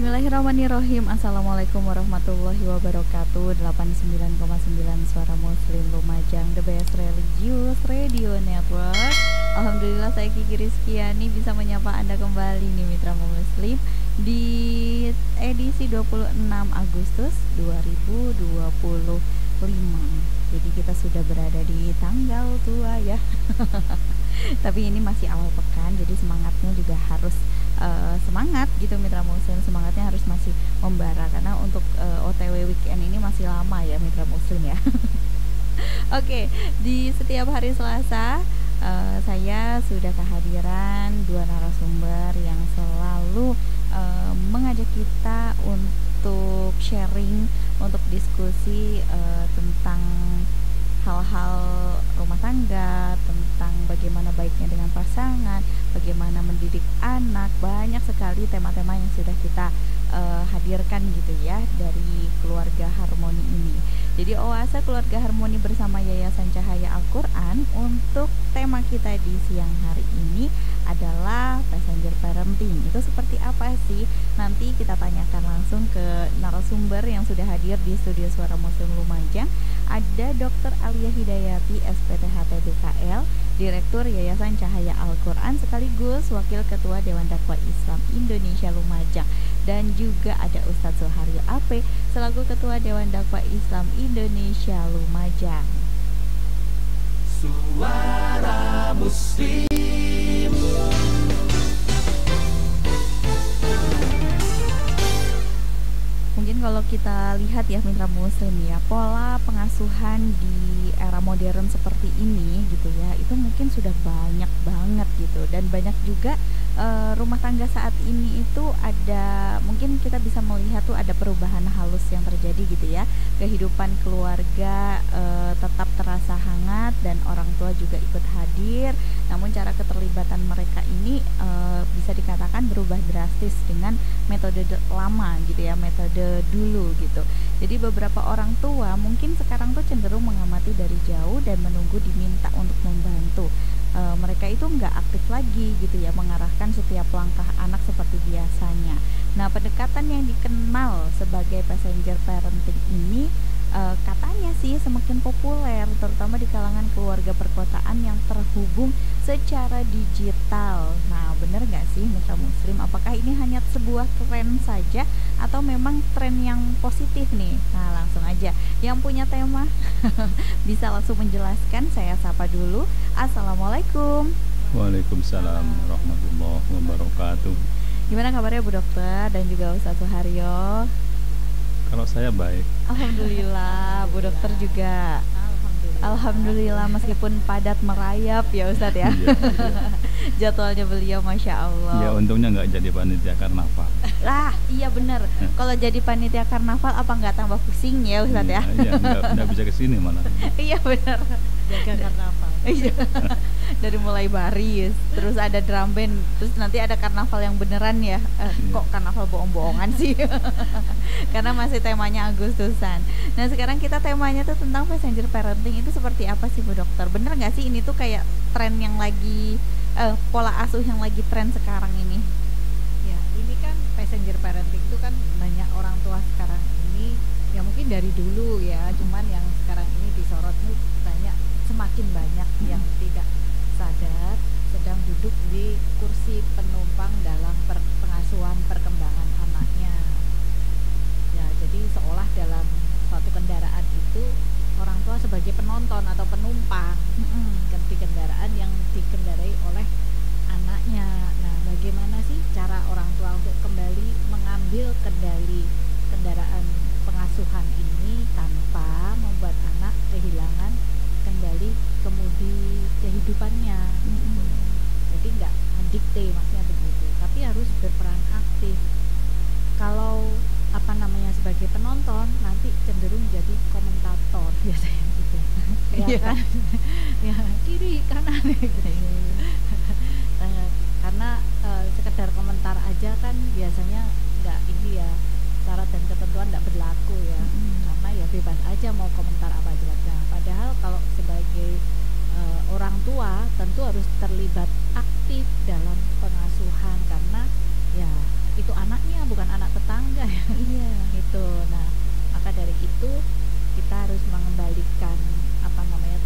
Bismillahirrahmanirrahim. Assalamualaikum warahmatullahi wabarakatuh. 89,9 Suara Muslim Lumajang, The Best Religious Radio Network. Alhamdulillah saya Kiki Rizkiani bisa menyapa Anda kembali nih mitra Muslim di edisi 26 Agustus 2025. Jadi kita sudah berada di tanggal tua ya. Tapi ini masih awal pekan, jadi semangatnya juga harus semangat gitu mitra muslim, semangatnya harus masih membara karena untuk OTW weekend ini masih lama ya mitra muslim ya. Oke, di setiap hari Selasa saya sudah kehadiran dua narasumber yang selalu mengajak kita untuk sharing, untuk diskusi tentang hal-hal rumah tangga, tentang bagaimana baiknya dengan pasangan, bagaimana mendidik anak. Banyak sekali tema-tema yang sudah kita hadirkan gitu ya dari keluarga harmoni ini. Jadi Oase Keluarga Harmoni bersama Yayasan Cahaya Al-Quran, untuk tema kita di siang hari ini adalah passenger parenting. Itu seperti apa sih? Nanti kita tanyakan langsung ke narasumber yang sudah hadir di studio Suara Muslim Lumajang. Ada Dr. Alia Hidayati, SPTHT BKL, Direktur Yayasan Cahaya Al-Quran, sekaligus Wakil Ketua Dewan Dakwah Islam Indonesia Lumajang. Dan juga ada Ustadz Suharyo AP, selaku Ketua Dewan Dakwah Islam Indonesia Lumajang. Suara Muslim. Mungkin kalau kita lihat ya mitra muslim ya, pola pengasuhan di era modern seperti ini gitu ya, itu mungkin sudah banyak banget gitu. Dan banyak juga rumah tangga saat ini itu ada, mungkin kita bisa melihat tuh ada perubahan halus yang terjadi gitu ya. Kehidupan keluarga tetap terasa hangat dan orang tua juga ikut hadir. Namun cara keterlibatan mereka ini bisa dikatakan berubah drastis dengan metode lama gitu ya, metode dulu gitu. Jadi beberapa orang tua mungkin sekarang tuh cenderung mengamati dari jauh dan menunggu diminta untuk membantu. Mereka itu nggak aktif lagi gitu ya, mengarahkan setiap langkah anak seperti biasanya. Nah, pendekatan yang dikenal sebagai passenger parenting ini katanya sih semakin populer, terutama di kalangan keluarga perkotaan yang terhubung secara digital. Nah, benar nggak sih mitra muslim? Apakah ini hanya sebuah tren saja atau memang tren yang positif nih? Nah, langsung aja yang punya tema bisa langsung menjelaskan. Saya sapa dulu. Assalamualaikum. Waalaikumsalam warahmatullahi wabarakatuh. Gimana kabarnya Bu Dokter dan juga Ustadz Suharyo? Kalau saya baik. Alhamdulillah, Bu Dokter juga. Alhamdulillah meskipun padat merayap ya Ustadz ya. Iya, iya. Jadwalnya beliau Masya Allah. Ya untungnya nggak jadi panitia karnaval. Lah iya benar. Kalau jadi panitia karnaval apa nggak tambah pusing ya Ustadz ya? Iya, nggak bisa kesini malah. Iya benar. Jaga karnaval. Iya. Dari mulai baris, terus ada drum band, terus nanti ada karnaval yang beneran ya. Kok karnaval bohong-bohongan sih? Karena masih temanya Agustusan. Nah sekarang kita temanya tuh tentang passenger parenting. Itu seperti apa sih Bu Dokter? Bener nggak sih ini tuh kayak tren yang lagi pola asuh yang lagi tren sekarang ini? Ya, ini kan passenger parenting itu kan banyak orang tua sekarang ini, ya mungkin dari dulu ya, cuman yang sekarang ini disorot tuh banyak, semakin banyak yang tidak sadar sedang duduk di kursi penumpang dalam pengasuhan perkembangan anaknya. Ya, jadi seolah dalam suatu kendaraan itu orang tua sebagai penonton atau penumpang di kendaraan yang dikendarai oleh anaknya. Nah, bagaimana sih cara orang tua untuk kembali mengambil kendali kendaraan pengasuhan ini tanpa membuat anak kehilangan kendali kemudi kehidupannya. Jadi nggak mendikte, maksudnya begitu, tapi harus berperan aktif. Kalau sebagai penonton nanti cenderung jadi komentator biasanya gitu. Ya kan? Ya kiri kanan gitu. Karena sekedar komentar aja kan biasanya nggak ini ya, syarat dan ketentuan nggak berlaku ya, karena ya bebas aja mau komentar apa aja. Nah, padahal kalau sebagai orang tua tentu harus terlibat aktif dalam pengasuhan, karena ya itu anaknya bukan anak tetangga ya. Iya. Gitu. Nah, maka dari itu kita harus mengembalikan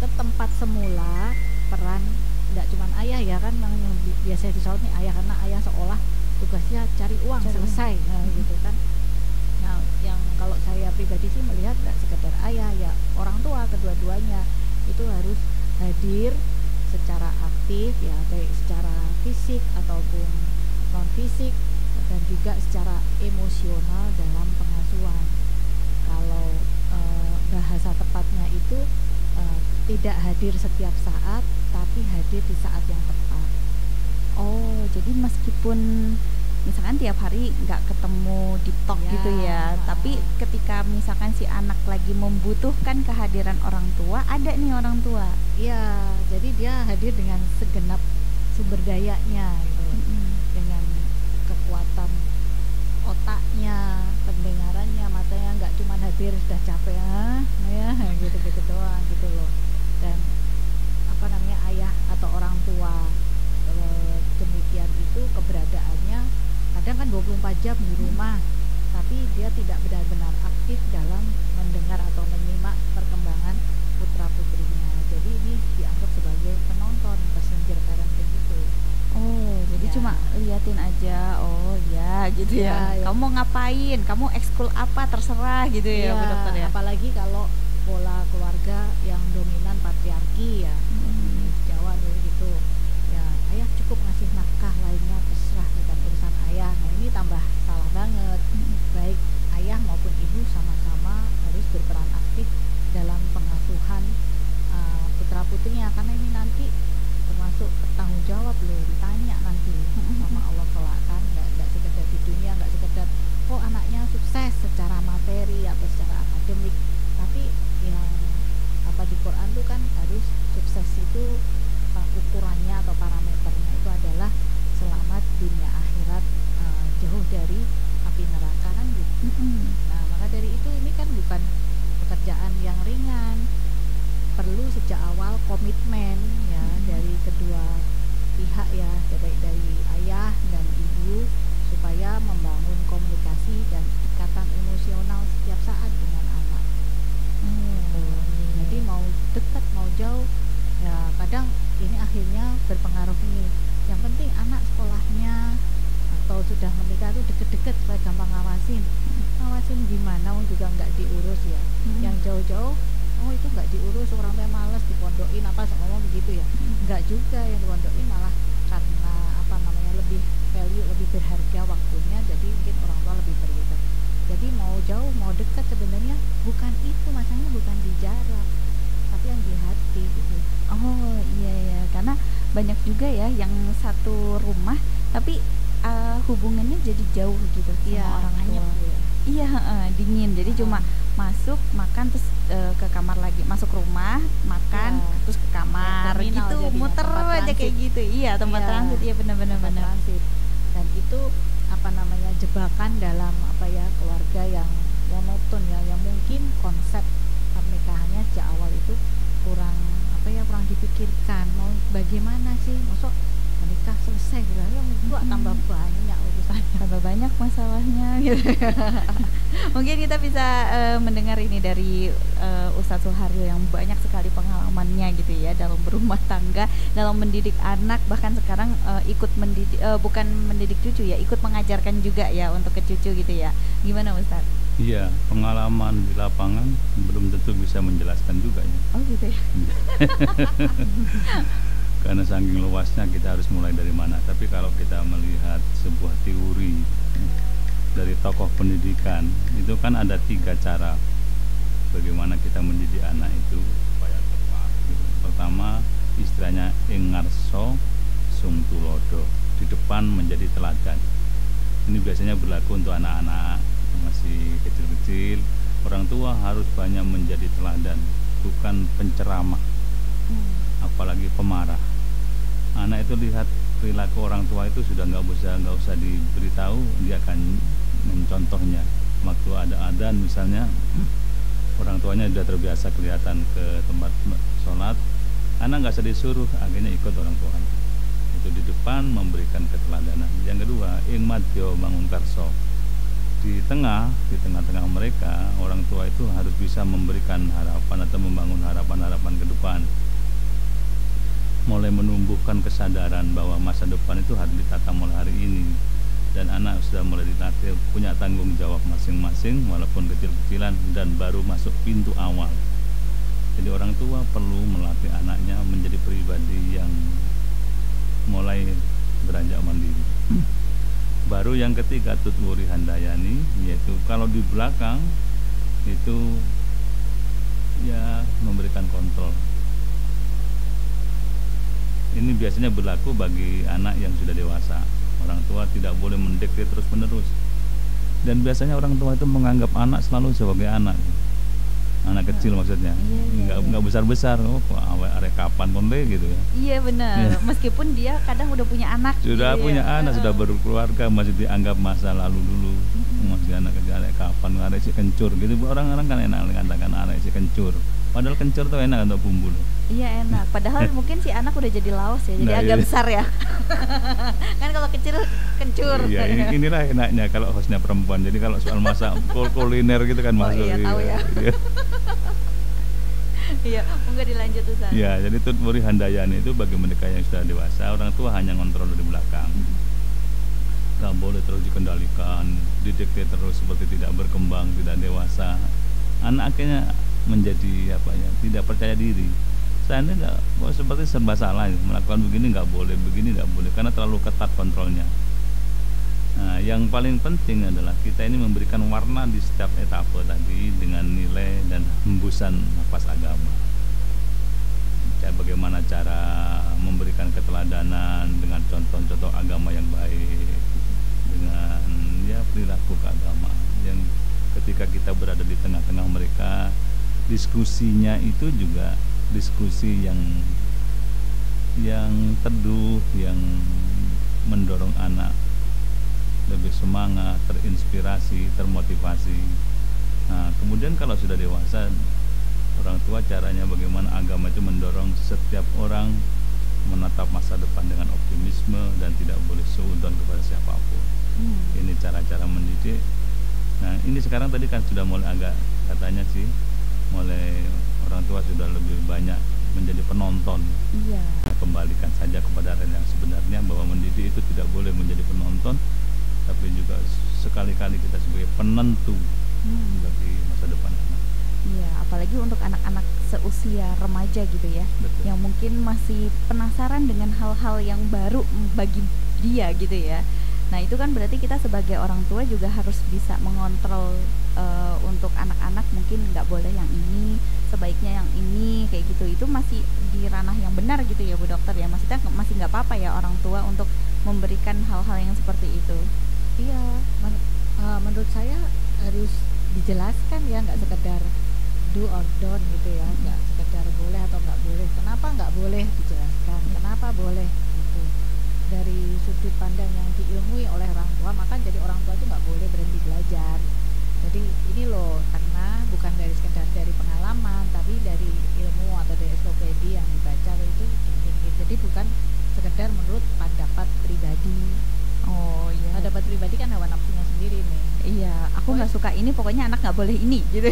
ke tempat semula peran, tidak cuma ayah ya kan, yang biasa disorot nih ayah, karena ayah seolah tugasnya cari uang selesai. Nah, gitu kan. Nah, yang kalau saya pribadi sih melihat tidak sekedar ayah ya, orang tua kedua-duanya itu harus hadir secara aktif ya, baik secara fisik ataupun non fisik, dan juga secara emosional dalam pengasuhan. Kalau bahasa tepatnya itu tidak hadir setiap saat, tapi hadir di saat yang tepat. Oh, jadi meskipun misalkan tiap hari nggak ketemu di talk Ya, gitu ya, tapi ketika misalkan si anak lagi membutuhkan kehadiran orang tua, ada nih orang tua. Iya, jadi dia hadir dengan segenap sumber dayanya gitu. Dengan kekuatan otaknya, pendengarannya, matanya, nggak cuma hadir sudah capek ya gitu-gitu doang gitu loh. Dan ayah atau orang tua demikian itu keberadaannya kadang kan 24 jam di rumah, tapi dia tidak benar-benar aktif dalam mendengar atau menyimak perkembangan putra putrinya. Jadi ini dianggap sebagai penonton, passenger parenting itu. Oh, jadi Ya. cuma liatin aja. Oh ya, gitu ya. Ya. Kamu mau ngapain? Kamu ekskul apa? Terserah gitu ya, Bu Dokter ya. Apalagi kalau pola keluarga yang dominan patriarki ya, di Jawa dulu gitu. Ya, ayah cukup ngasih nafkah, lainnya terserah, bukan urusan ayah. Nah, ini tambah salah banget. Baik ayah maupun ibu sama-sama harus berperan aktif dalam pengasuhan putra putrinya, karena ini nanti termasuk bertanggung jawab loh, ditanya nanti sama Allah kelak kan. Nggak sekedar di dunia, nggak sekedar anaknya sukses secara materi atau secara akademik, tapi yang di Quran tuh kan harus sukses itu ukurannya atau parameternya itu adalah selamat dunia akhirat, jauh dari api neraka kan gitu. Nah, maka dari itu ini kan bukan pekerjaan yang ringan, perlu sejak awal komitmen ya dari kedua pihak ya, baik dari ayah dan ibu, supaya membangun komunikasi dan ikatan emosional setiap saat dengan anak. Jadi mau dekat mau jauh ya, kadang ini akhirnya berpengaruh nih. Yang penting anak sekolahnya atau sudah menikah tuh deket-deket supaya gampang ngawasin gimana, juga nggak diurus ya. Yang jauh-jauh itu nggak diurus, orang tua males dipondokin apa ngomong begitu ya. Nggak juga, yang dipondokin malah karena lebih value, lebih berharga waktunya, jadi mungkin orang tua lebih terlibat. Jadi mau jauh mau dekat sebenarnya bukan itu masalahnya, bukan di jarak tapi yang di hati gitu. Oh iya ya, karena banyak juga ya yang satu rumah tapi hubungannya jadi jauh gitu sama orang tua. Iya, dingin. Jadi cuma masuk makan terus ke kamar lagi, masuk rumah makan terus ke kamar gitu, muter aja kayak gitu. Iya, tempat transit. Iya, benar-benar transit. Dan itu jebakan dalam keluarga yang monoton ya, yang mungkin konsep pernikahannya sejak awal itu kurang dipikirkan. Mau bagaimana sih, masuk menikah selesai gitu ya, tambah banyak urusannya, tambah banyak masalahnya gitu. Mungkin kita bisa mendengar ini dari Ustadz Suharyo yang banyak sekali pengalamannya gitu ya dalam berumah tangga, dalam mendidik anak, bahkan sekarang ikut mendidik, bukan mendidik cucu ya, ikut mengajarkan juga ya untuk ke cucu gitu ya. Gimana Ustadz? Iya, pengalaman di lapangan belum tentu bisa menjelaskan juga ya. Oh gitu ya. Karena saking luasnya kita harus mulai dari mana. Tapi kalau kita melihat sebuah teori dari tokoh pendidikan, itu kan ada 3 cara bagaimana kita mendidik anak itu supaya tepat. Pertama, istilahnya engarso sung tulodo, di depan menjadi teladan. Ini biasanya berlaku untuk anak-anak masih kecil-kecil. Orang tua harus banyak menjadi teladan, bukan penceramah, apalagi pemarah. Anak itu lihat perilaku orang tua itu sudah nggak usah diberitahu, dia akan mencontohnya. Waktu ada adzan misalnya, orang tuanya sudah terbiasa kelihatan ke tempat sholat, Anak nggak usah disuruh, akhirnya ikut orang tuanya. Itu di depan memberikan keteladanan. Yang kedua, ing madya mangun karso. Di tengah-tengah mereka, orang tua itu harus bisa memberikan harapan atau membangun harapan-harapan ke depan. Mulai menumbuhkan kesadaran bahwa masa depan itu harus ditata mulai hari ini. Dan anak sudah mulai dilatih punya tanggung jawab masing-masing walaupun kecil-kecilan dan baru masuk pintu awal. Jadi orang tua perlu melatih anaknya menjadi pribadi yang mulai beranjak mandiri. Baru yang ketiga tutwuri handayani, yaitu kalau di belakang itu ya memberikan kontrol. Ini biasanya berlaku bagi anak yang sudah dewasa. Orang tua tidak boleh mendikte terus menerus. Dan biasanya orang tua itu menganggap anak selalu sebagai anak kecil maksudnya. Nggak besar-besar. Oh, arek kapan konle gitu ya. Iya benar. Ya. Meskipun dia kadang udah punya anak. Sudah punya anak, sudah berkeluarga, masih dianggap masa lalu dulu. Masih anak kecil, arek kapan, arek si kencur gitu. Orang-orang kan enak mengatakan arek si kencur. Padahal kencur tuh enak untuk bumbu loh. Iya enak. Padahal mungkin si anak udah jadi laos ya, jadi agak besar ya. Kan kalau kecil kencur. Iya, inilah enaknya kalau hostnya perempuan. Jadi kalau soal masak kuliner gitu kan masuk. Iya, tahu ya. Iya, enggak dilanjut Ustaz. Iya, jadi tutwuri handayani itu bagi mereka yang sudah dewasa, orang tua hanya ngontrol dari belakang. Gak boleh terus dikendalikan, didikte terus seperti tidak berkembang, tidak dewasa. Anak akhirnya menjadi tidak percaya diri. Saya ini seperti serba salah, melakukan begini nggak boleh, begini nggak boleh, karena terlalu ketat kontrolnya. Nah, yang paling penting adalah kita ini memberikan warna di setiap etape tadi dengan nilai dan hembusan nafas agama. Bagaimana cara memberikan keteladanan dengan contoh-contoh agama yang baik, dengan perilaku keagamaan yang ketika kita berada di tengah-tengah mereka, diskusinya itu juga diskusi yang teduh, yang mendorong anak lebih semangat, terinspirasi, termotivasi. Nah, kemudian kalau sudah dewasa, orang tua caranya bagaimana agama itu mendorong setiap orang menatap masa depan dengan optimisme dan tidak boleh suudzon kepada siapapun. Ini cara-cara mendidik. Nah, ini sekarang tadi kan sudah mulai agak katanya sih, mulai orang tua sudah lebih banyak menjadi penonton. Iya. Nah, kembalikan saja kepada hal yang sebenarnya bahwa mendidik itu tidak boleh menjadi penonton, tapi juga sekali-kali kita sebagai penentu bagi masa depan anak. Iya, apalagi untuk anak-anak seusia remaja gitu ya. Betul. Yang mungkin masih penasaran dengan hal-hal yang baru bagi dia gitu ya. Nah, itu kan berarti kita sebagai orang tua juga harus bisa mengontrol untuk anak-anak, mungkin nggak boleh yang ini, sebaiknya yang ini, kayak gitu. Itu masih di ranah yang benar gitu ya Bu Dokter ya. Maksudnya masih nggak apa-apa ya orang tua untuk memberikan hal-hal yang seperti itu. Iya, menurut saya harus dijelaskan ya, nggak sekedar do or don't gitu ya, nggak sekedar boleh atau nggak boleh. Kenapa nggak boleh dijelaskan, kenapa boleh gitu. Dari sudut pandang yang diilmui oleh orang tua, maka jadi orang tua itu nggak boleh berhenti belajar. Jadi ini loh, karena bukan dari sekedar dari pengalaman, tapi dari ilmu atau dari ensiklopedia yang dibaca itu gitu. Jadi bukan sekedar menurut pendapat pribadi. Oh iya. Pendapat pribadi kan hawa nafsunya sendiri nih. Iya, aku nggak suka ini, pokoknya anak nggak boleh ini gitu.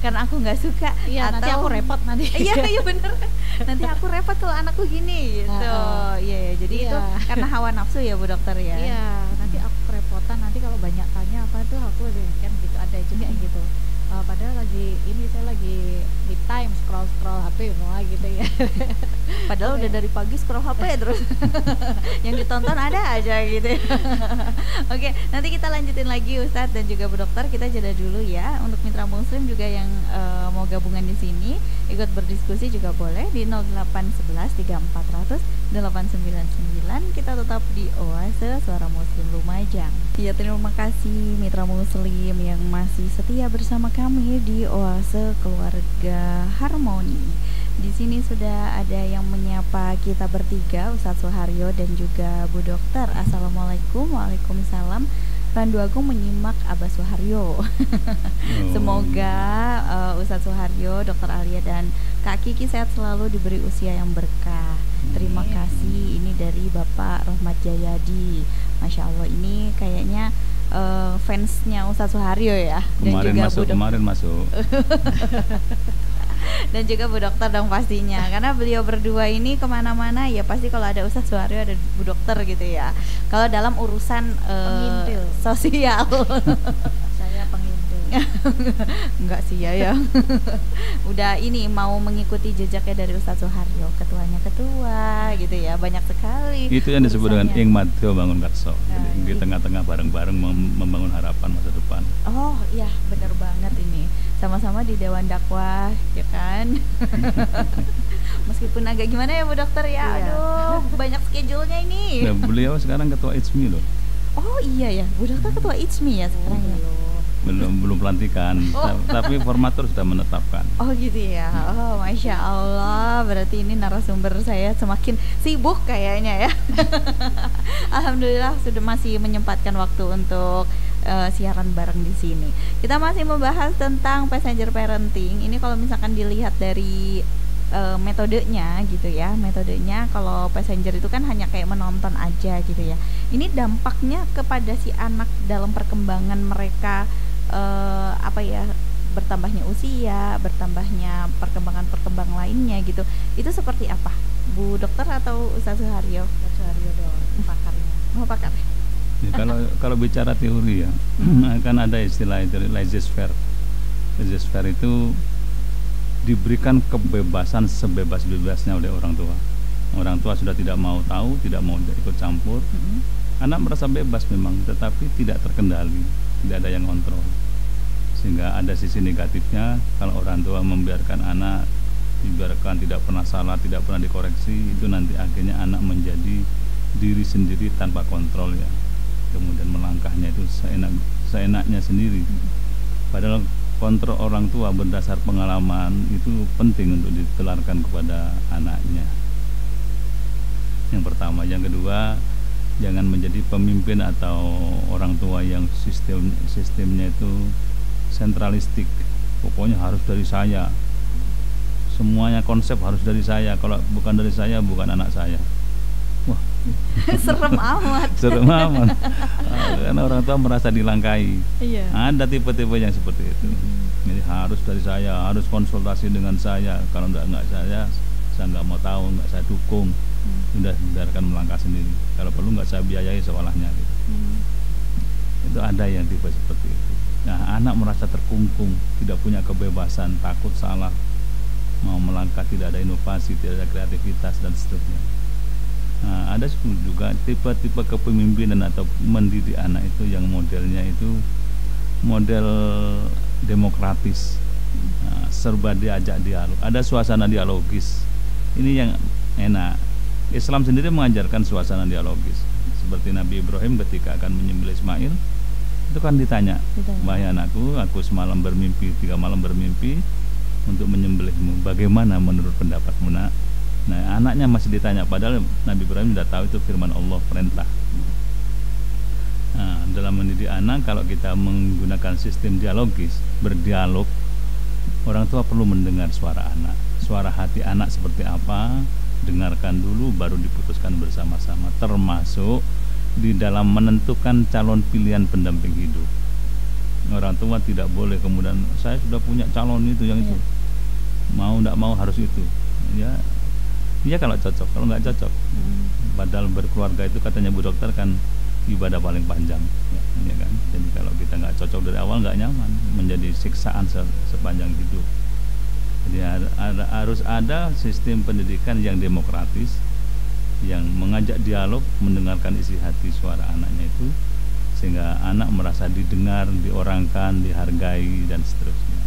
Karena aku nggak suka. Iya, atau nanti aku repot nanti. Iya bener. Nanti aku repot kalau anakku gini gitu. Iya, jadi itu karena hawa nafsu ya Bu Dokter ya. Iya, nanti aku kerepotan, nanti kalau banyak tanya apa tuh aku kan gitu, ada juga yang gitu. Padahal saya lagi me time scroll HP semua gitu ya. Padahal udah dari pagi scroll HP terus. Yang ditonton ada aja gitu. Oke, nanti kita lanjutin lagi Ustadz dan juga Bu Dokter. Kita jeda dulu ya. Untuk mitra muslim juga yang mau gabungan di sini, ikut berdiskusi juga boleh di 0811 3400 899. Kita tetap di Oase Suara Muslim Lumajang. Ya, terima kasih mitra muslim yang masih setia bersama kami di Oase Keluarga Harmoni. Di sini sudah ada yang menyapa kita bertiga, Ustadz Suharyo dan juga Bu Dokter. Assalamualaikum. Waalaikumsalam Randu Agung menyimak Abah Suharyo. Semoga Ustadz Suharyo, Dokter Alia dan Kak Kiki sehat selalu, diberi usia yang berkah. Terima kasih. Ini dari Bapak Rohmat Jayadi. Masya Allah, ini kayaknya fansnya Ustadz Suharyo ya. Dan Kemarin masuk. Dan juga Bu Dokter dong pastinya, karena beliau berdua ini kemana-mana ya pasti kalau ada Ustadz Suharyo ada Bu Dokter gitu ya. Kalau dalam urusan sosial Saya pengintil. enggak sih ya. Udah ini mau mengikuti jejaknya dari Ustadz Suharyo, ketuanya ketua gitu ya, banyak sekali. Itu yang disebut dengan Ingmadho Bangun Karso. Nah, di tengah-tengah bareng-bareng membangun harapan masa depan. Oh iya, benar banget ini. Sama-sama di Dewan Dakwah, ya kan? Meskipun agak gimana ya Bu Dokter ya, aduh banyak schedule-nya ini. Nah, beliau sekarang ketua ICMI loh. Oh iya ya, Bu Dokter ketua ICMI ya sekarang ya? Belum pelantikan, tapi formatur sudah menetapkan. Oh gitu ya, oh Masya Allah, berarti ini narasumber saya semakin sibuk kayaknya ya. Alhamdulillah sudah masih menyempatkan waktu untuk siaran bareng di sini. Kita masih membahas tentang passenger parenting. Ini kalau misalkan dilihat dari metodenya gitu ya, metodenya kalau passenger itu kan hanya kayak menonton aja gitu ya. Ini dampaknya kepada si anak dalam perkembangan mereka, apa ya, bertambahnya usia, bertambahnya perkembangan lainnya gitu. Itu seperti apa, Bu Dokter atau Ustaz Suharyo? Ustaz Suharyo dong, pakarnya. Oh pakar. Ya, kalau bicara teori ya, akan ada istilah itu laissez-faire. Laissez-faire itu diberikan kebebasan sebebas-bebasnya oleh orang tua. Orang tua sudah tidak mau tahu, tidak mau ikut campur. Anak merasa bebas memang, tetapi tidak terkendali, tidak ada yang kontrol. Sehingga ada sisi negatifnya kalau orang tua membiarkan anak, dibiarkan tidak pernah salah, tidak pernah dikoreksi, itu nanti akhirnya anak menjadi diri sendiri tanpa kontrol ya. Kemudian melangkahnya itu seenaknya sendiri. Padahal kontrol orang tua berdasar pengalaman itu penting untuk ditularkan kepada anaknya. Yang pertama, yang kedua, jangan menjadi pemimpin atau orang tua yang sistemnya itu sentralistik. Pokoknya harus dari saya. Semuanya konsep harus dari saya. Kalau bukan dari saya, bukan anak saya. Wah, serem amat. Serem amat. Karena orang tua merasa dilangkai. Iya. Ada tipe-tipe yang seperti itu. Jadi harus dari saya, harus konsultasi dengan saya. Kalau enggak saya nggak mau tahu, nggak saya dukung. Sudah biarkan melangkah sendiri. Kalau perlu nggak saya biayai sekolahnya. Gitu. Itu ada yang tipe seperti itu. Nah, anak merasa terkungkung, tidak punya kebebasan, takut salah, mau melangkah, tidak ada inovasi, tidak ada kreativitas dan seterusnya. Nah, ada juga tipe-tipe kepemimpinan atau mendidik anak itu yang modelnya itu model demokratis, nah, serba diajak dialog, ada suasana dialogis. Ini yang enak. Islam sendiri mengajarkan suasana dialogis. Seperti Nabi Ibrahim ketika akan menyembelih Ismail, itu kan ditanya, wahai anakku, aku semalam bermimpi, 3 malam bermimpi untuk menyembelihmu. Bagaimana menurut pendapatmu, nak? Nah, anaknya masih ditanya, padahal Nabi Ibrahim sudah tahu itu firman Allah, perintah. Nah, dalam mendidik anak, kalau kita menggunakan sistem dialogis, berdialog, orang tua perlu mendengar suara anak, suara hati anak seperti apa, dengarkan dulu, baru diputuskan bersama-sama, termasuk di dalam menentukan calon pilihan pendamping hidup. Orang tua tidak boleh kemudian, saya sudah punya calon itu, yang itu, mau tidak mau harus itu, ya. Iya kalau cocok, kalau nggak cocok. Padahal berkeluarga itu katanya Bu Dokter kan ibadah paling panjang, ya kan. Jadi kalau kita nggak cocok dari awal, nggak nyaman, menjadi siksaan sepanjang hidup. Jadi harus ada sistem pendidikan yang demokratis, yang mengajak dialog, mendengarkan isi hati suara anaknya itu, sehingga anak merasa didengar, diorangkan, dihargai dan seterusnya.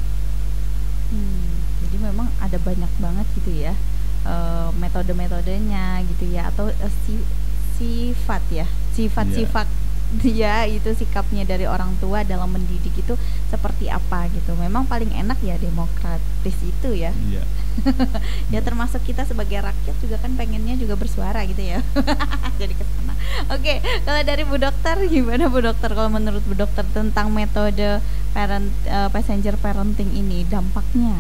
Jadi memang ada banyak banget gitu ya. Metode-metodenya gitu ya, atau sifat ya, sifat-sifat ya itu sikapnya dari orang tua dalam mendidik itu seperti apa gitu. Memang paling enak ya demokratis itu ya. Iya. Ya termasuk kita sebagai rakyat juga kan pengennya juga bersuara gitu ya. Jadi kesana. Oke, kalau dari Bu Dokter gimana Bu Dokter, kalau menurut Bu Dokter tentang metode passenger parenting ini dampaknya?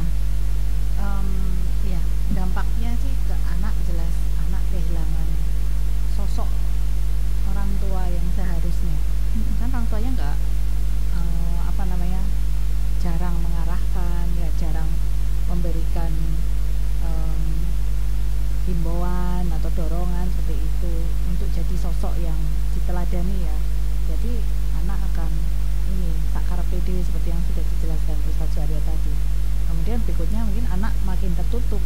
Ya, dampaknya sih ke anak jelas, anak kehilangan sosok orang tua yang seharusnya. Kan orang tuanya nggak jarang mengarahkan, ya jarang memberikan himbauan atau dorongan seperti itu untuk jadi sosok yang diteladani ya. Jadi anak akan sakar PD seperti yang sudah dijelaskan Ustaz Surya tadi. Kemudian berikutnya mungkin anak makin tertutup,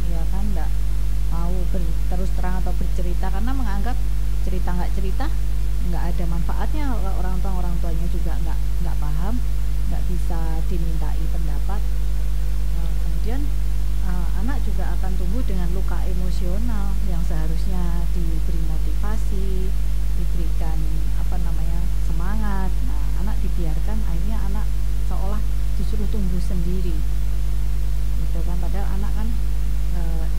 ya kan, nggak mau terus terang atau bercerita karena menganggap cerita nggak cerita nggak ada manfaatnya. Orang tuanya juga nggak paham, nggak bisa dimintai pendapat. Kemudian anak juga akan tumbuh dengan luka emosional yang seharusnya diberi motivasi, diberikan semangat. Nah, anak dibiarkan, akhirnya anak seolah disuruh tumbuh sendiri gitu kan, padahal anak kan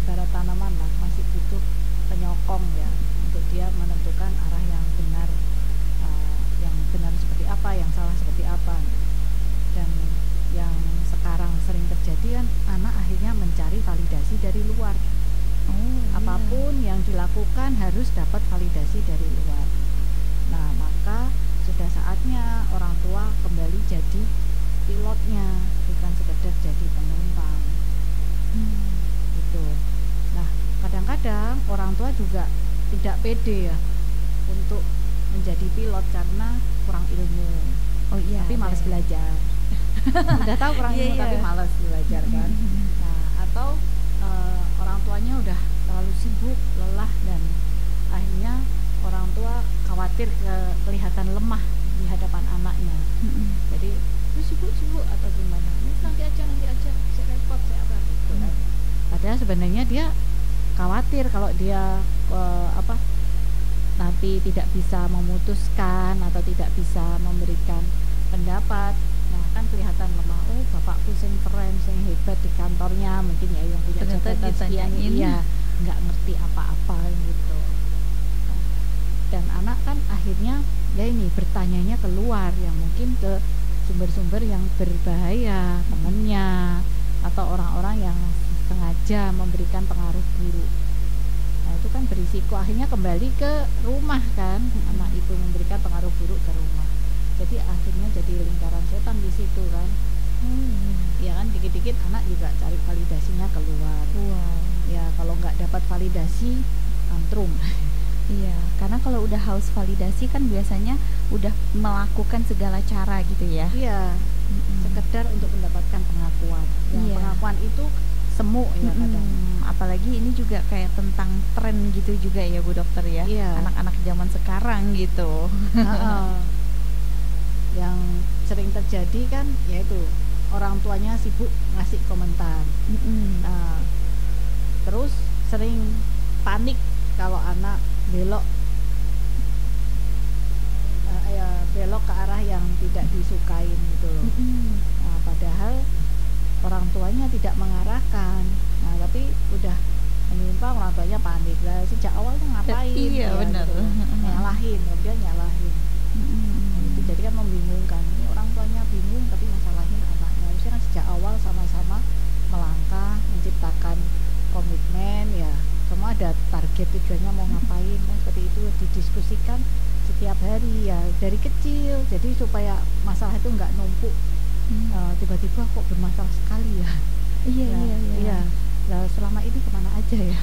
ibarat tanaman lah, masih butuh penyokong ya untuk dia menentukan arah yang benar seperti apa, yang salah seperti apa. Dan yang sekarang sering terjadi kan, anak akhirnya mencari validasi dari luar. Apapun yang dilakukan harus dapat validasi dari luar. Nah, maka sudah saatnya orang tua kembali jadi pilotnya, bukan sekedar jadi penumpang. Gitu. Nah, kadang-kadang orang tua juga tidak pede ya untuk menjadi pilot karena kurang ilmu. Tapi malas belajar. Udah tahu kurang ilmu tapi malas belajar kan. Nah, atau orang tuanya udah terlalu sibuk, lelah, dan akhirnya orang tua khawatir kelihatan lemah di hadapan anaknya. Jadi sibuk atau gimana, nanti aja saya repot, saya apa gitu kan. Padahal sebenarnya dia khawatir kalau dia nanti tidak bisa memutuskan atau tidak bisa memberikan pendapat. Nah, kan kelihatan lemah. Oh, bapakku sing keren, sing hebat di kantornya, mungkin ya yang punya jabatan sekian, iya nggak ngerti apa-apa gitu. Nah, dan anak kan akhirnya ya bertanyanya keluar, yang mungkin ke sumber-sumber yang berbahaya, temennya atau orang-orang yang sengaja memberikan pengaruh buruk. Nah, itu kan berisiko, akhirnya kembali ke rumah kan. Anak itu memberikan pengaruh buruk ke rumah. Jadi akhirnya jadi lingkaran setan di situ kan. Ya kan, dikit-dikit anak juga cari validasinya keluar. Ya kalau nggak dapat validasi, tantrum. Iya, karena kalau udah haus validasi kan biasanya udah melakukan segala cara gitu ya. Iya, sekedar untuk mendapatkan pengakuan. Pengakuan itu semu ya kadang. Apalagi ini juga kayak tentang tren gitu juga ya Bu Dokter ya. Anak-anak zaman sekarang gitu. Yang sering terjadi kan yaitu orang tuanya sibuk ngasih komentar. Nah, terus sering panik kalau anak belok ke arah yang tidak disukain gitu loh. Nah, padahal orang tuanya tidak mengarahkan. Nah, tapi udah menyimpang, orang tuanya panik lah. Sejak awal tuh ngapain? Iya, benar. Gitu. Nyalahin, kemudian nyalahin. Nah, itu jadi kan membingungkan. Ini orang tuanya bingung tapi masalahin anaknya. Harusnya kan sejak awal sama-sama melangkah, menciptakan komitmen ya. Semua ada target, tujuannya mau ngapain kan, seperti itu didiskusikan setiap hari ya dari kecil. Jadi supaya masalah itu nggak numpuk. Tiba-tiba kok bermasalah sekali ya. Iya. Nah, selama ini kemana aja ya?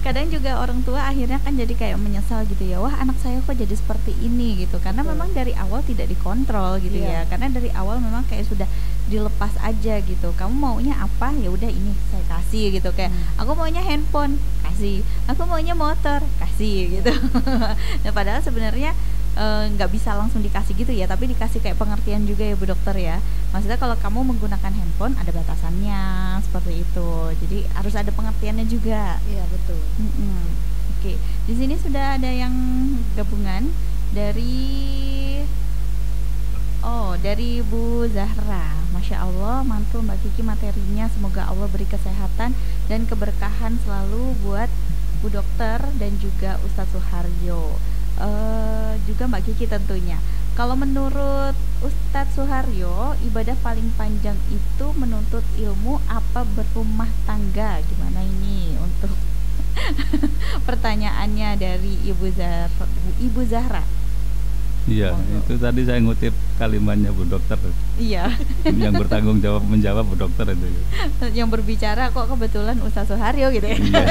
Kadang juga orang tua akhirnya kan jadi kayak menyesal gitu ya, wah anak saya kok jadi seperti ini gitu, karena memang dari awal tidak dikontrol gitu ya, karena dari awal memang kayak sudah dilepas aja gitu, kamu maunya apa ya udah ini saya kasih gitu, kayak aku maunya handphone kasih, aku maunya motor kasih gitu. Nah padahal sebenarnya nggak bisa langsung dikasih gitu ya, tapi dikasih kayak pengertian juga ya Bu Dokter ya. Maksudnya kalau kamu menggunakan handphone ada batasannya seperti itu, jadi harus ada pengertiannya juga. Iya betul. Oke, di sini sudah ada yang gabungan Dari Bu Zahra. Masya Allah, mantul Mbak Kiki materinya. Semoga Allah beri kesehatan dan keberkahan selalu buat Bu Dokter dan juga Ustadz Suharyo. Juga Mbak Kiki tentunya. Kalau menurut Ustadz Suharyo, ibadah paling panjang itu menuntut ilmu apa berumah tangga? Gimana ini untuk pertanyaannya dari Ibu Zahra? Iya, itu tadi saya ngutip kalimatnya Bu Dokter. Iya. Yang bertanggung jawab menjawab Bu Dokter itu. Yang berbicara kok kebetulan Ustadz Suharyo gitu ya. Iya.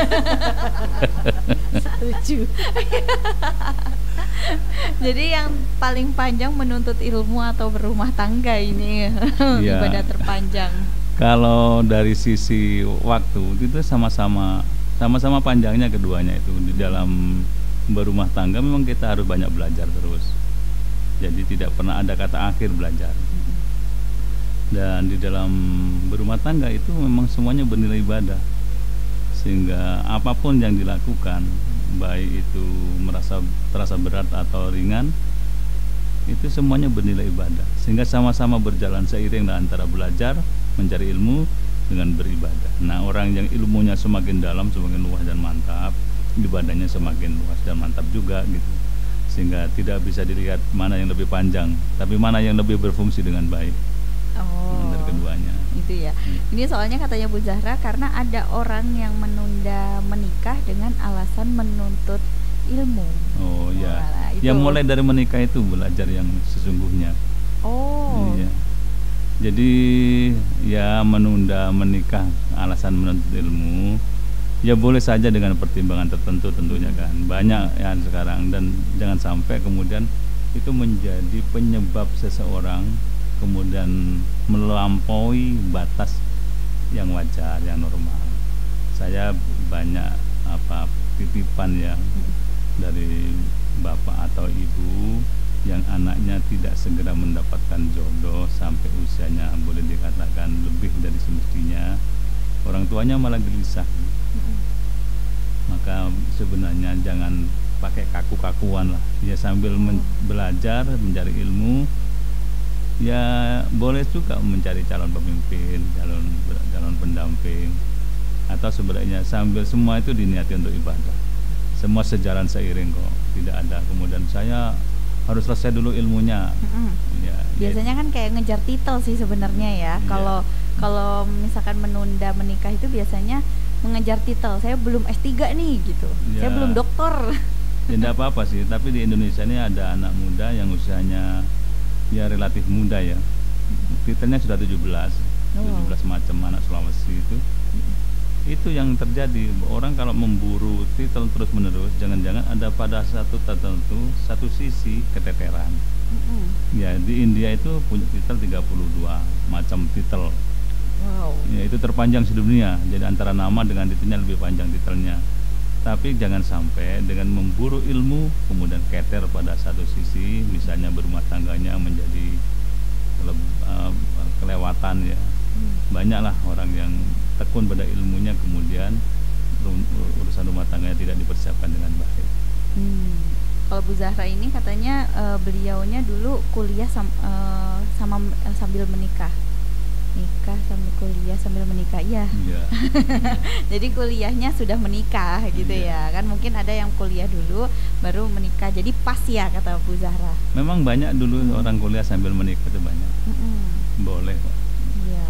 Setuju. Jadi yang paling panjang menuntut ilmu atau berumah tangga ini Iya. ibadah terpanjang. Kalau dari sisi waktu itu sama-sama panjangnya keduanya itu. Di dalam berumah tangga memang kita harus banyak belajar terus. Jadi tidak pernah ada kata akhir belajar. Dan di dalam berumah tangga itu memang semuanya bernilai ibadah. Sehingga apapun yang dilakukan, baik itu terasa berat atau ringan, itu semuanya bernilai ibadah. Sehingga sama-sama berjalan seiring antara belajar, mencari ilmu dengan beribadah. Nah, orang yang ilmunya semakin dalam, semakin luas dan mantap, ibadahnya semakin luas dan mantap juga gitu. Sehingga tidak bisa dilihat mana yang lebih panjang, tapi mana yang lebih berfungsi dengan baik. Dari keduanya. Itu ya. Ini soalnya katanya Bu Zahra karena ada orang yang menunda menikah dengan alasan menuntut ilmu. Oh ya. Nah, Ya mulai dari menikah itu belajar yang sesungguhnya. Iya. Jadi ya menunda menikah alasan menuntut ilmu, ya boleh saja dengan pertimbangan tertentu tentunya kan. Banyak yang sekarang, dan jangan sampai kemudian itu menjadi penyebab seseorang kemudian melampaui batas yang wajar, yang normal. Saya banyak titipan ya dari bapak atau ibu yang anaknya tidak segera mendapatkan jodoh sampai usianya boleh dikatakan lebih dari semestinya, orang tuanya malah gelisah. Maka sebenarnya jangan pakai kaku-kakuan lah, ya sambil belajar mencari ilmu, ya boleh juga mencari calon pemimpin, calon pendamping, atau sebenarnya sambil semua itu diniati untuk ibadah. Semua sejalan seiring kok, tidak ada kemudian saya harus selesai dulu ilmunya. Ya, biasanya kan kayak ngejar titel sih sebenarnya ya. Kalau misalkan menunda menikah itu biasanya mengejar titel. Saya belum S3 nih gitu. Ya. Saya belum doktor. Ya enggak apa-apa sih, tapi di Indonesia ini ada anak muda yang usianya ya relatif muda ya. Titelnya sudah 17 macam anak Sulawesi itu. Itu yang terjadi, orang kalau memburu titel terus menerus, jangan-jangan ada pada satu tertentu, satu sisi keteteran. Ya di India itu punya titel 32 macam titel. Ya itu terpanjang sedunia. Jadi antara nama dengan titelnya lebih panjang titelnya. Tapi jangan sampai dengan memburu ilmu kemudian keter pada satu sisi, misalnya berumah tangganya menjadi kelewatan ya. Banyaklah orang yang tekun pada ilmunya kemudian urusan rumah tangganya tidak dipersiapkan dengan baik. Kalau Bu Zahra ini katanya beliaunya dulu kuliah sambil menikah sambil kuliah sambil menikah ya. Jadi kuliahnya sudah menikah gitu ya kan, mungkin ada yang kuliah dulu baru menikah, jadi pas ya kata Bu Zahra. Memang banyak dulu orang kuliah sambil menikah itu banyak. Boleh kok. Iya.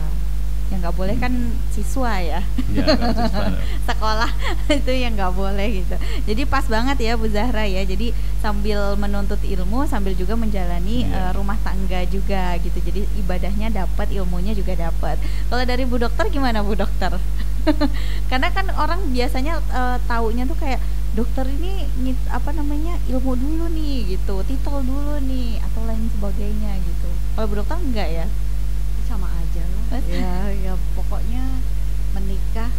Yang nggak boleh kan siswa ya. Iya, siswa. Sekolah itu yang nggak boleh gitu. Jadi pas banget ya Bu Zahra ya. Jadi sambil menuntut ilmu sambil juga menjalani rumah tangga juga gitu. Jadi ibadahnya dapat, ilmunya juga dapat. Kalau dari Bu Dokter gimana Bu Dokter? Karena kan orang biasanya taunya tuh kayak dokter ini ilmu dulu nih gitu, titel dulu nih atau lain sebagainya gitu. Kalau Bu Dokter enggak ya? Sama aja lah. Ya pokoknya menikah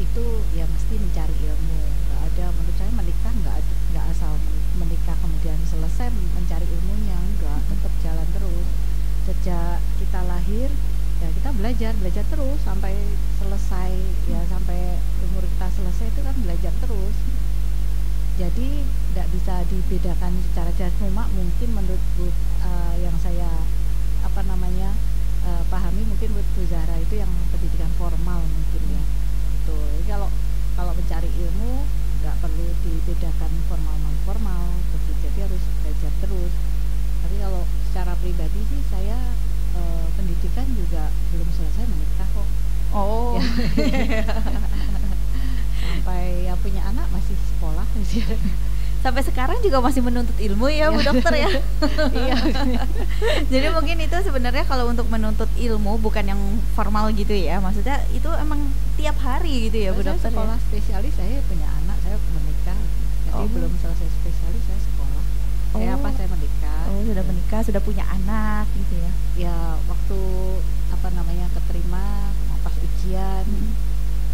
itu ya mesti mencari ilmu. Nggak ada, menurut saya menikah nggak asal menikah kemudian selesai mencari ilmunya, enggak, tetap jalan terus. Sejak kita lahir ya kita belajar terus sampai selesai ya, sampai umur kita selesai itu kan belajar terus. Jadi tidak bisa dibedakan secara jelas, cuma mungkin menurut yang saya pahami, mungkin menurut Bu Zahra itu yang pendidikan formal mungkin ya. Betul. Jadi kalau mencari ilmu nggak perlu dibedakan formal non formal begitu, jadi harus belajar terus. Tapi kalau secara pribadi sih saya pendidikan juga belum selesai menikah kok. Oh. Ya. Sampai ya punya anak masih sekolah gitu. Sampai sekarang juga masih menuntut ilmu ya Bu Dokter ya. Iya. Jadi mungkin itu sebenarnya kalau untuk menuntut ilmu bukan yang formal gitu ya, maksudnya itu emang tiap hari gitu ya Bu Saya Dokter sekolah ya? spesialis, saya punya anak, saya menikah, jadi belum selesai spesialis saya sekolah. Saya menikah. Oh, sudah menikah, sudah punya anak gitu ya. Ya waktu keterima pas ujian,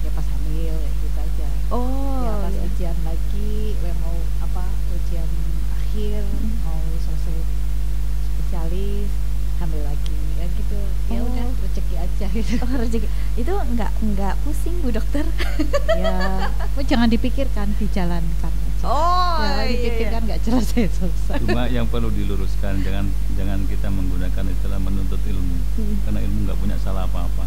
ya pas hamil gitu aja. Oh, Ya pas ujian lagi, mau ujian akhir, mau selesai spesialis, hamil lagi ya gitu. Ya udah rezeki aja gitu. Oh, rezeki. Itu enggak pusing Bu Dokter? Ya, jangan dipikirkan, dijalankan aja. Oh, Ya, dipikirkan nggak jelas ya selesai. Cuma yang perlu diluruskan, jangan kita menggunakan istilah menuntut ilmu, karena ilmu nggak punya salah apa-apa.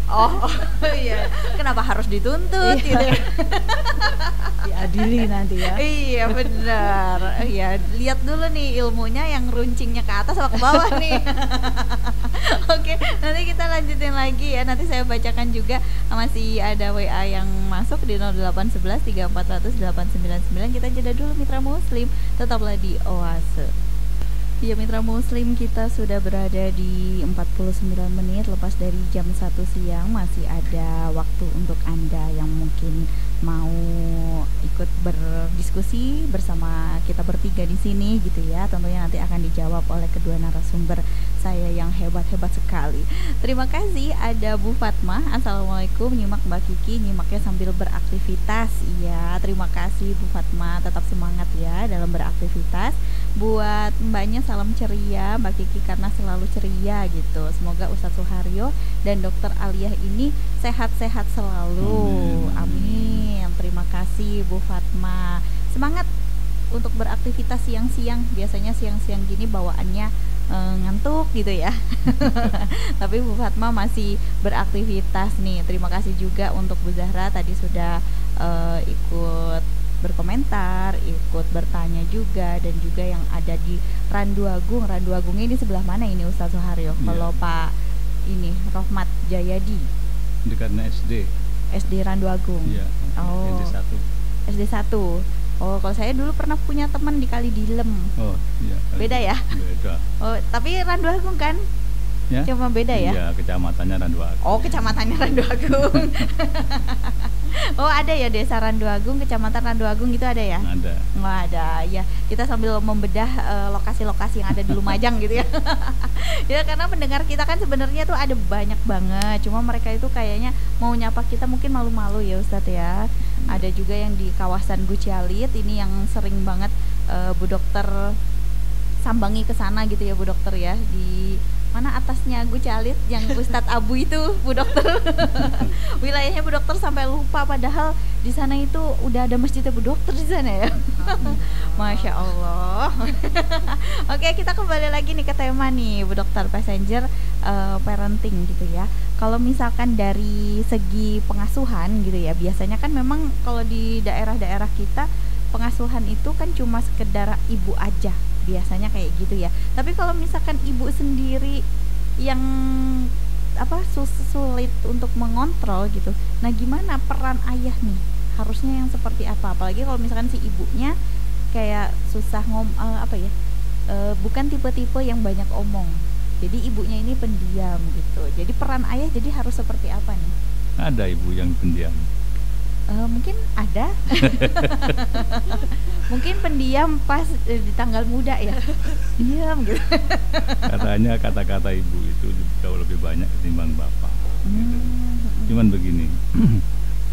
Oh iya, kenapa harus dituntut gitu ya? Diadili nanti ya. Iya benar. Iya, lihat dulu nih ilmunya yang runcingnya ke atas atau ke bawah nih. Oke, nanti kita lanjutin lagi ya. Nanti saya bacakan juga, masih ada WA yang masuk di 0811 3400 899. Kita jeda dulu Mitra Muslim, tetaplah di Oase. Ya Mitra Muslim, kita sudah berada di 49 menit lepas dari jam 1 siang. Masih ada waktu untuk Anda yang mungkin mau ikut berdiskusi bersama kita bertiga di sini gitu ya. Tentunya nanti akan dijawab oleh kedua narasumber saya yang hebat-hebat sekali. Terima kasih, ada Bu Fatmah. Assalamualaikum, nyimak Mbak Kiki, nyimaknya sambil beraktivitas. Iya, terima kasih Bu Fatmah, tetap semangat ya dalam beraktivitas. Buat mbaknya salam ceria Mbak Kiki karena selalu ceria gitu. Semoga Ustadz Suharyo dan Dokter Aliyah ini sehat-sehat selalu. Amin. Terima kasih Bu Fatma. Semangat untuk beraktivitas siang-siang. Biasanya siang-siang gini bawaannya ngantuk gitu ya. Tapi Bu Fatma masih beraktivitas nih. Terima kasih juga untuk Bu Zahra, tadi sudah ikut berkomentar, ikut bertanya juga, dan juga yang ada di Randu Agung. Randu Agung ini sebelah mana ini Ustadz Suharyo? Kalau Pak ini Rohmat Jayadi Dekatnya SD Randu Agung. Iya. Oh. SD 1. Oh, kalau saya dulu pernah punya teman di Kali Dilem. Oh, iya. Beda ya? Beda. Oh, tapi Randu Agung kan? Ya? Cuma beda ya? Iya, kecamatannya Randu Agung. Oh, kecamatannya Randu Agung. Oh, ada ya desa Randu Agung, kecamatan Randu Agung gitu ada ya? Ada. Oh, ada. Ya, kita sambil membedah lokasi-lokasi yang ada di Lumajang gitu ya. Ya, karena pendengar kita kan sebenarnya tuh ada banyak banget. Cuma mereka itu kayaknya mau nyapa kita mungkin malu-malu ya Ustadz ya. Ada juga yang di kawasan Gucialit, ini yang sering banget Bu Dokter sambangi ke sana gitu ya Bu Dokter ya. Di mana atasnya Gucialit yang Ustadz Abu itu Bu Dokter. Wilayahnya Bu Dokter sampai lupa, padahal di sana itu udah ada masjidnya Bu Dokter di sana ya. Masya Allah. Oke, kita kembali lagi nih ke tema nih Bu Dokter, passenger parenting gitu ya. Kalau misalkan dari segi pengasuhan gitu ya, biasanya kan memang kalau di daerah-daerah kita pengasuhan itu kan cuma sekedar ibu aja, biasanya kayak gitu ya. Tapi kalau misalkan ibu sendiri yang sulit untuk mengontrol gitu, nah gimana peran ayah nih? Harusnya yang seperti apa? Apalagi kalau misalkan si ibunya kayak susah bukan tipe-tipe yang banyak omong. Jadi ibunya ini pendiam gitu. Jadi peran ayah jadi harus seperti apa nih? Ada ibu yang pendiam. Mungkin ada. Mungkin pendiam pas di tanggal muda ya. Diam gitu. Katanya kata-kata ibu itu jauh lebih banyak ketimbang bapak. Gitu. Cuman begini,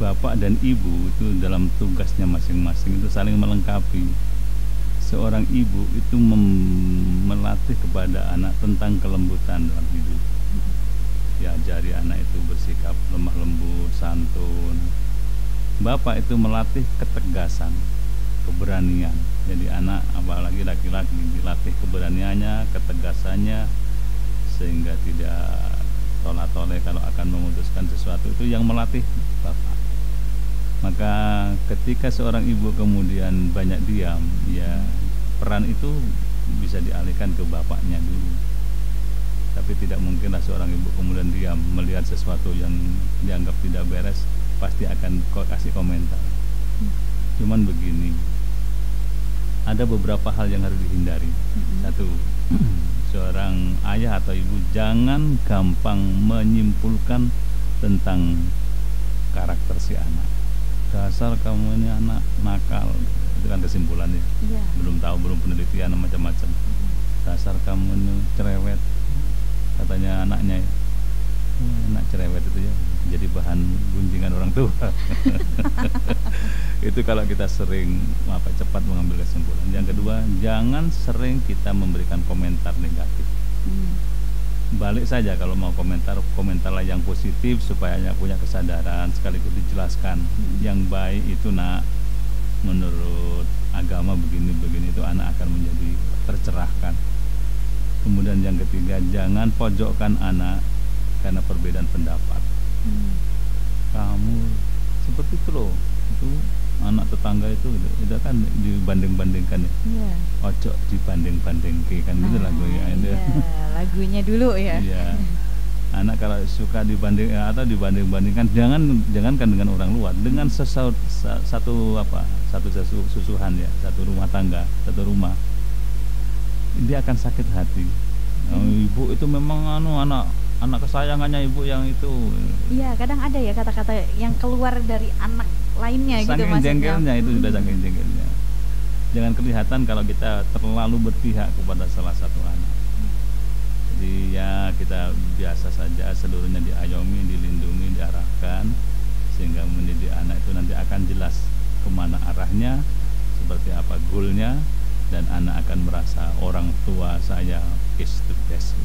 bapak dan ibu itu dalam tugasnya masing-masing itu saling melengkapi. Seorang ibu itu melatih kepada anak tentang kelembutan dalam hidup. Diajari anak itu bersikap lemah lembut, santun. Bapak itu melatih ketegasan, keberanian. Jadi anak laki-laki, dilatih keberaniannya, ketegasannya, sehingga tidak tolak-toleh kalau akan memutuskan sesuatu. Itu yang melatih bapak. Maka ketika seorang ibu kemudian banyak diam, ya peran itu bisa dialihkan ke bapaknya dulu. Tapi tidak mungkinlah seorang ibu kemudian diam melihat sesuatu yang dianggap tidak beres, pasti akan kasih komentar. Cuman begini, ada beberapa hal yang harus dihindari. Satu, seorang ayah atau ibu jangan gampang menyimpulkan tentang karakter si anak. Dasar kamu ini anak nakal, itu kan kesimpulannya. Belum tahu, belum penelitian macam-macam. Dasar kamu ini cerewet, katanya anaknya ya. Anak cerewet itu ya jadi bahan gunjingan orang tua. Itu kalau kita sering cepat mengambil kesimpulan. Yang kedua, jangan sering kita memberikan komentar negatif. Balik saja kalau mau komentarlah yang positif supaya punya kesadaran, sekaligus dijelaskan yang baik itu nak, menurut agama begini itu anak akan menjadi tercerahkan. Kemudian yang ketiga, jangan pojokkan anak karena perbedaan pendapat. Kamu seperti itu loh, itu anak tetangga itu kan dibanding-bandingkan ya. Ojo dibanding-bandingkan kan gitu lagunya. Lagunya dulu ya. Iya. Anak kalau suka dibanding atau dibanding-bandingkan, jangankan dengan orang luar, dengan satu susuhan ya, satu rumah tangga, satu rumah, dia akan sakit hati. Ibu itu memang anak kesayangannya ibu yang itu. Iya, kadang ada ya kata-kata yang keluar dari anak lainnya gitu maksudnya. Saking jengkelnya itu sudah saking jengkelnya. Jangan kelihatan kalau kita terlalu berpihak kepada salah satu anak. Jadi ya kita biasa saja, seluruhnya diayomi, dilindungi, diarahkan, sehingga mendidik anak itu nanti akan jelas kemana arahnya, seperti apa goalnya, dan anak akan merasa orang tua saya is the best.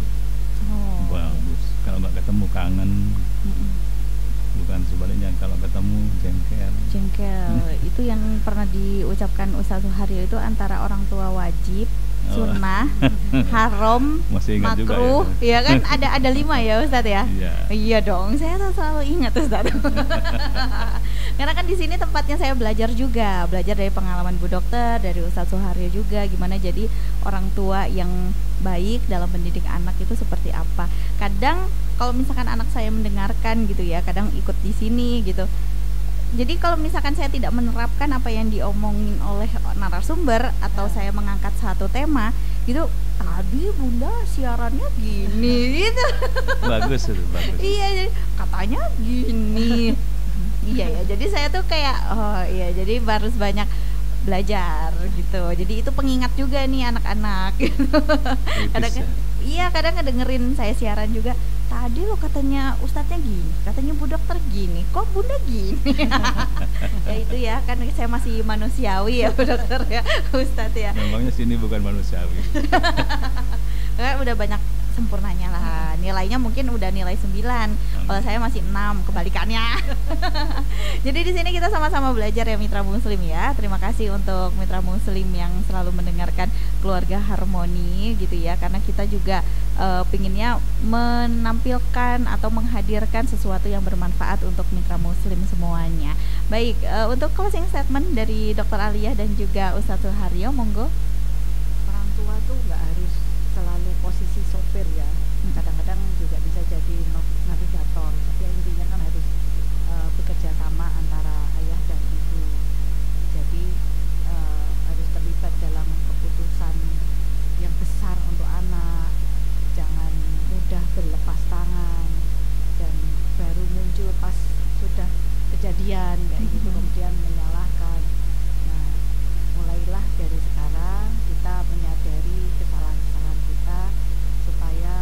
Bagus. Kalau nggak ketemu kangen, bukan sebaliknya, kalau ketemu jengkel. Itu yang pernah diucapkan Ustaz Suharyo itu antara orang tua wajib, sunnah, haram, makruh, ya kan ada 5 ya Ustaz ya. Iya dong, saya tuh selalu ingat Ustaz. Karena kan di sini tempatnya saya belajar dari pengalaman Bu Dokter, dari Ustaz Suharyo juga, gimana jadi orang tua yang baik dalam mendidik anak itu seperti apa. Kadang kalau misalkan anak saya mendengarkan gitu ya, kadang ikut di sini gitu. Jadi kalau misalkan saya tidak menerapkan apa yang diomongin oleh narasumber atau saya mengangkat satu tema gitu, tadi Bunda siarannya gini gitu. Bagus itu, bagus. Iya, katanya gini. Iya ya, jadi saya tuh kayak jadi harus banyak belajar gitu. Jadi itu pengingat juga nih anak-anak gitu. Kadang ngedengerin saya siaran juga. Tadi lo katanya ustadznya gini, katanya Bu Dokter gini, kok Bunda gini. Ya itu ya, kan saya masih manusiawi ya Bu Dokter ya, Ustadz ya. Memangnya sini bukan manusiawi. Udah banyak sempurnanya lah. Nilainya mungkin udah nilai 9. Kalau saya masih 6, kebalikannya. Jadi di sini kita sama-sama belajar ya mitra muslim ya. Terima kasih untuk mitra muslim yang selalu mendengarkan Keluarga Harmoni gitu ya. Karena kita juga pinginnya menampilkan atau menghadirkan sesuatu yang bermanfaat untuk mitra muslim semuanya. Baik, untuk closing statement dari Dr. Aliyah dan juga Ustadz Suharyo, monggo. Orang tua tuh nggak harus selalu posisi sopir ya, kadang-kadang juga bisa jadi navigator, tapi intinya kan harus bekerja sama antara ayah dan ibu. Jadi harus terlibat dalam keputusan yang besar untuk anak, jangan mudah berlepas tangan dan baru muncul pas sudah kejadian kayak gitu kemudian menyalahkan. Nah, mulailah dari sekarang kita menyadari kesalahan-kesalahan kita supaya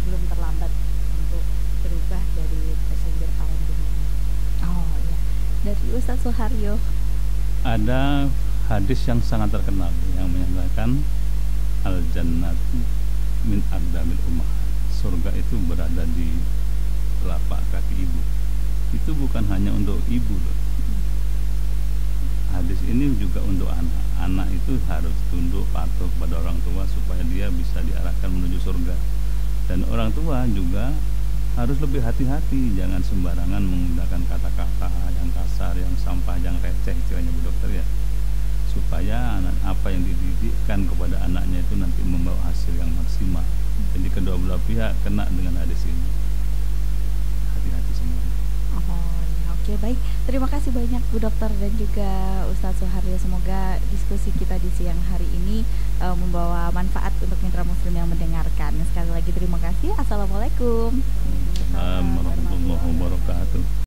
belum terlambat untuk berubah dari passenger parenting ini. Oh ya, dari Ustadz Suharyo. Ada hadis yang sangat terkenal yang menyatakan al-jannatu min aqdamil ummahat. Surga itu berada di telapak kaki ibu. Itu bukan hanya untuk ibu loh. hadis ini juga untuk anak. Anak itu harus tunduk patuh pada orang tua supaya dia bisa diarahkan menuju surga. Dan orang tua juga harus lebih hati-hati, jangan sembarangan menggunakan kata-kata yang kasar, yang sampah, yang receh istilahnya Bu Dokter ya. Supaya anak apa yang dididikkan kepada anaknya itu nanti membawa hasil yang maksimal. Jadi kedua belah pihak kena dengan hadis ini. Hati-hati semua. Oh, ya, oke, baik. Terima kasih banyak Bu Dokter dan juga Ustadz Suharyo. Semoga diskusi kita di siang hari ini membawa manfaat untuk mitra muslim yang mendengarkan. Sekali lagi terima kasih. Assalamualaikum. Assalamualaikum warahmatullahi wabarakatuh.